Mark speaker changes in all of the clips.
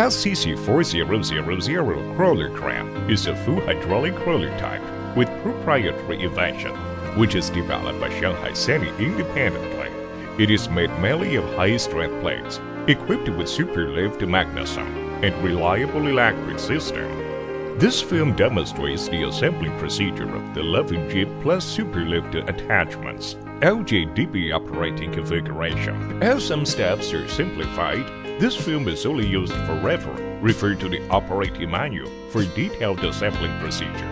Speaker 1: SCC 4000 crawler crane is a full hydraulic crawler type with proprietary invention, which is developed by Shanghai SANY independently. It is made mainly of high-strength plates, equipped with Superlift mechanism and reliable electric system. This film demonstrates the assembly procedure of the Luffing Jeep plus Superlift attachments, LJDB operating configuration. As some steps are simplified, this film is only used for reference. Refer to the operating manual for detailed assembling procedure.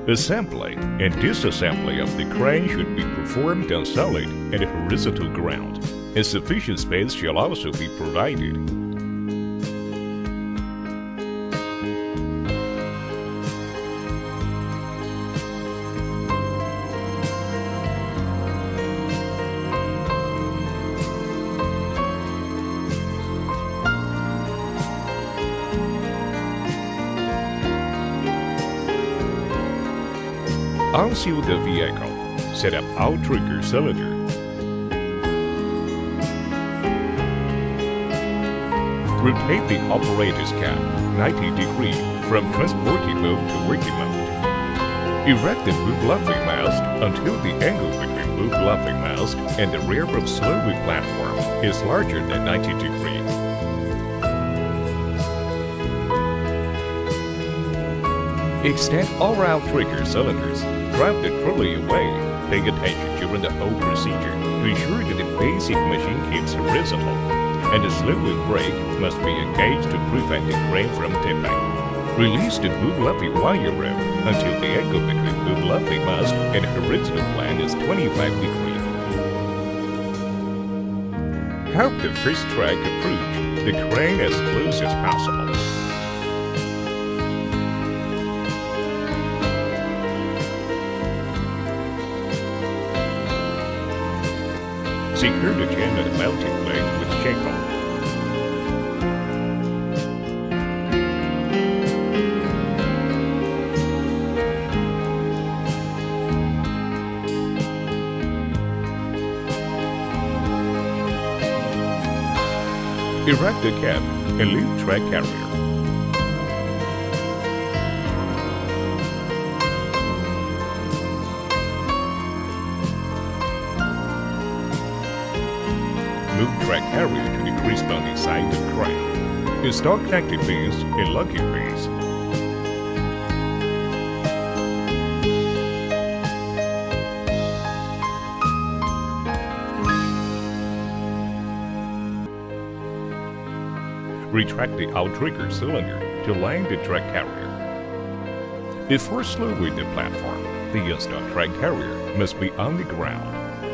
Speaker 1: Assembly and disassembly of the crane should be performed on solid and horizontal ground, and sufficient space shall also be provided. Unseal the vehicle. Set up outrigger cylinder. Rotate the operator's cap 90 degrees from transporting mode to working mode. Erect the boom luffing mast until the angle between boom luffing mast and the rear of slowing platform is larger than 90 degrees. Extend all outrigger cylinders. Drive the trolley away. Pay attention during the whole procedure to ensure that the basic machine keeps horizontal, and the slowing brake must be engaged to prevent the crane from tipping. Release the boom luffing wire rope until the angle between boom luffing mast and horizontal plane is 25 degrees. Have the first track approach the crane as close as possible. Secure the chain of the mounting plate with shackle. Erect the cab and leave track carrier. Move track carrier to the corresponding side of the crane. Install connecting pins and locking pins. Retract the outrigger cylinder to line the track carrier. Before slowing the platform, the installed track carrier must be on the ground,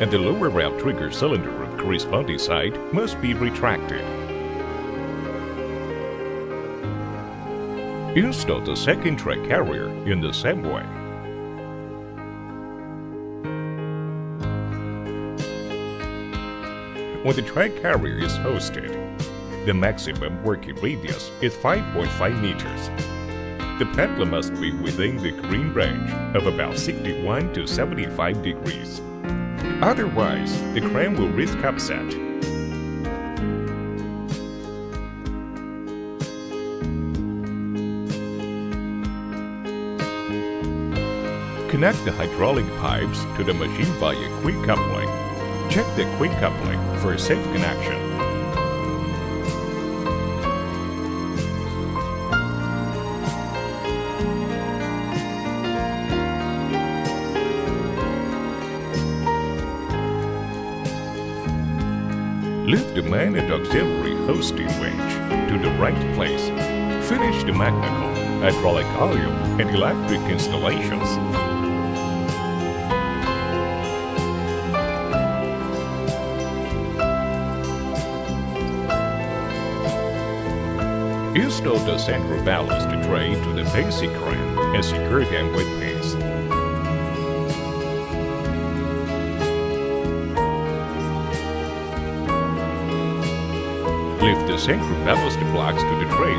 Speaker 1: and the lower outrigger cylinder of corresponding side must be retracted. Install the second track carrier in the same way. When the track carrier is hoisted, the maximum working radius is 5.5 meters. The pedal must be within the green range of about 61 to 75 degrees. Otherwise, the crane will risk upset. Connect the hydraulic pipes to the machine via quick coupling. Check the quick coupling for a safe connection. Lift the main and auxiliary hosting winch to the right place. Finish the mechanical, hydraulic oil, and electric installations. Install the central ballast tray to the basic crane and secure them with pins. Lift the central ballast blocks to the tray.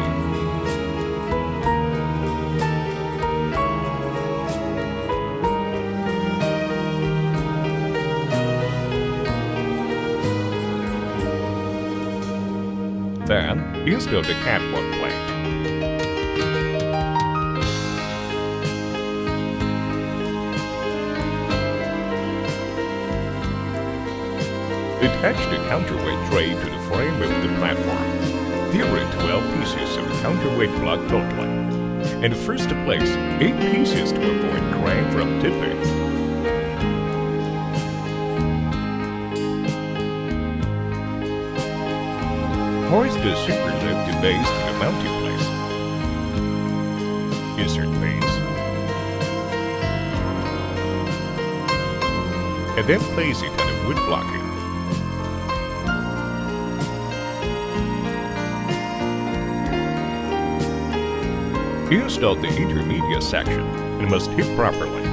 Speaker 1: Then, install the catwalk plate. Attach the counterweight tray to the frame of the platform. There are 12 pieces of counterweight block totally. And first place 8 pieces to avoid crane from tipping. Hoist the Superlift base to the mounting place. Insert base. And then place it on the wood blocking. Install the intermediate section and must hit properly.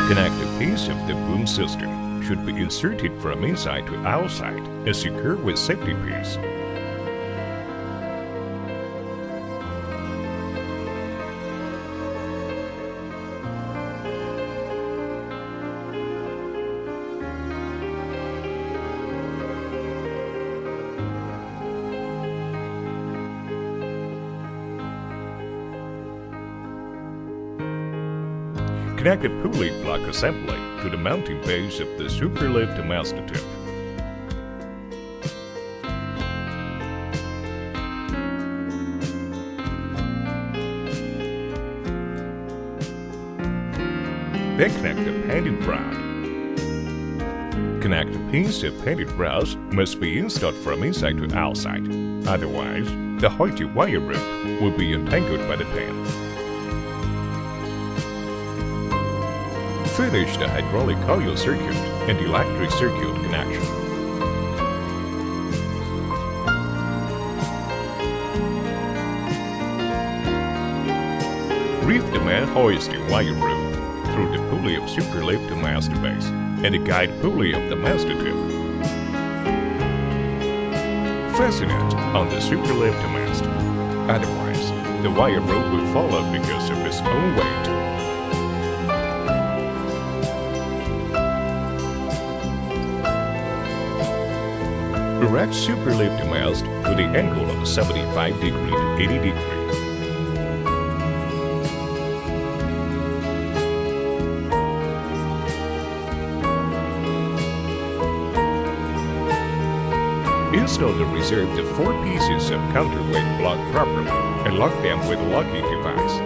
Speaker 1: Connect a piece of the boom system. Should be inserted from inside to outside and secure with safety pins. Connect a pulley block assembly to the mounting base of the Superlift mast tip. Then connect the painted rod. Connect the pins of painted rods must be installed from inside to outside, otherwise the hoity wire rope will be entangled by the pin. Finish the hydraulic coil circuit and electric circuit connection. Reef the main hoisting wire rope through the pulley of Superlift mast base and the guide pulley of the mast tip. Fasten it on the Superlift mast, otherwise the wire rope will fall off because of its own weight. Erect Superlift mast to the angle of 75 degree to 80 degree. Install the reserved 4 pieces of counterweight block properly and lock them with a locking device.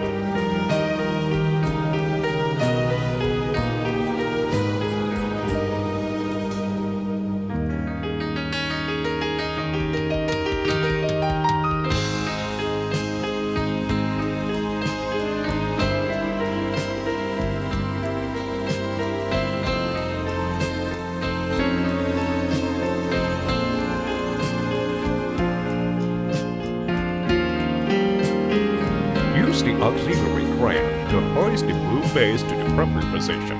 Speaker 1: Use the auxiliary crane to hoist the boom base to the proper position.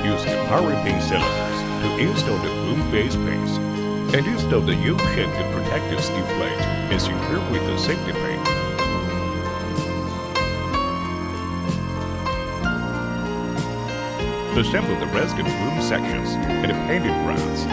Speaker 1: Use the power pin cylinders to install the boom base pins and install the U-shaped protective steel plate and secure with the safety pin. Assemble the rest of the boom sections and the painted rods.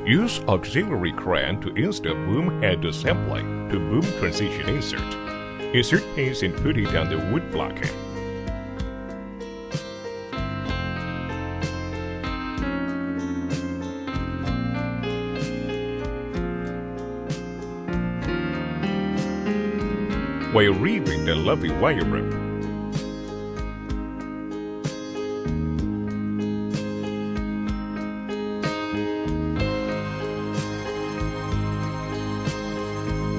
Speaker 1: Use auxiliary crane to install boom head assembly to boom transition insert. Insert pins and put it on the wood blocking. While reeving the Luffing wire rope.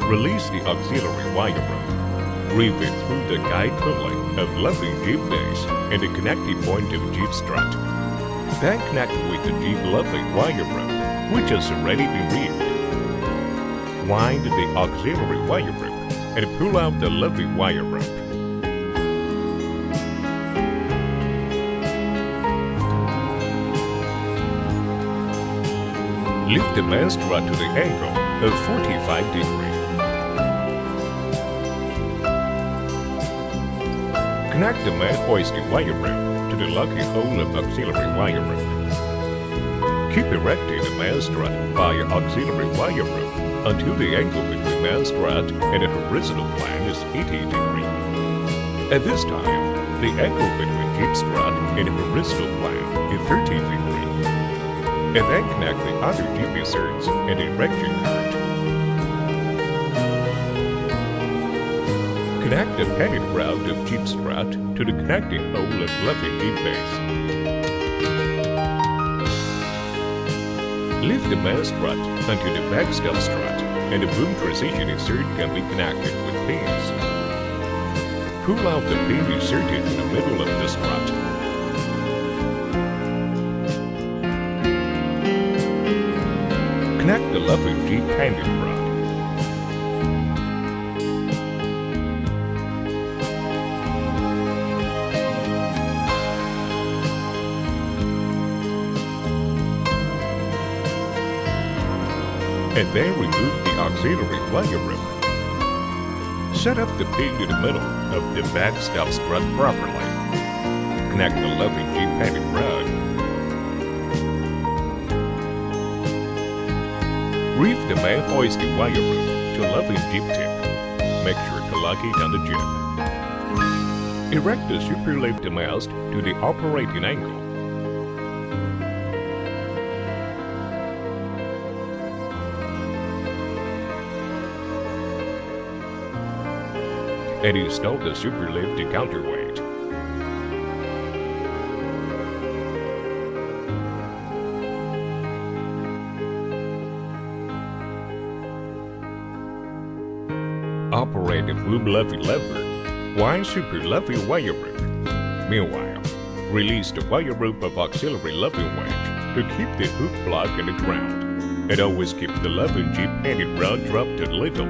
Speaker 1: Release the auxiliary wire rope. Reef it through the guide pulley of Luffing jeep base and the connecting point of jeep strut. Then connect with the jeep Luffing wire rope, which has already been reefed. Wind the auxiliary wire rope and pull out the Luffing wire rope. Lift the mast strut to the angle of 45 degrees. Connect the man hoisting wire rope to the locking hole of auxiliary wire rope. Keep erecting the mast strut via auxiliary wire rope until the angle between mast strut and the horizontal plane is 80 degrees. At this time, the angle between jeep strut and the horizontal plane is 30 degrees. And then connect the other jeep inserts and the erection current. Connect the padded route of jeep strut to the connecting hole of Luffing jeep base. Lift the mast strut until the backstop strut and the boom transition insert can be connected with pins. Pull out the pin inserted in the middle of the strut. Connect the Luffing jeep handle rod. And then remove the auxiliary wire rope. Set up the pin in the middle of the backstop strut properly. Connect the Luffing jeep handle rod. Reef the man hoisting wire rope to Luffing jeep tip. Make sure to lock it on the jib. Erect the Superlift mast to the operating angle. And install the Superlift to Counterweight. Operate the boom Luffing lever while Superlift wire rope. Meanwhile, release the wire rope of auxiliary Luffing wedge to keep the hook block on the ground, and always keep the Luffing jeep handle rod dropped a little.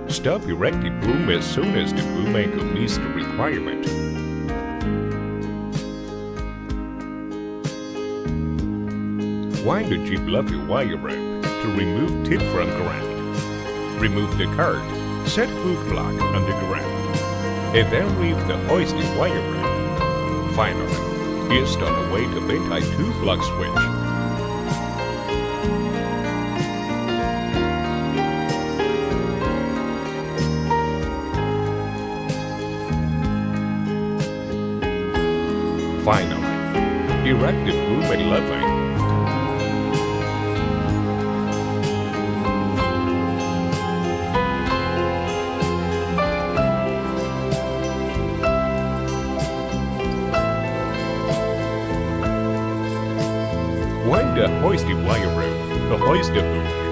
Speaker 1: Stop erecting boom as soon as the boom angle meets the requirement. Wind the jeep Luffing wire rope to remove tip from ground. Remove the cart, set hook block on the ground, and then reef the hoisting wire rope. Finally, install a weight of anti-2 block switch. Finally, erect the boom and Luffing. Wind the hoisting wire rope to hoist the boom.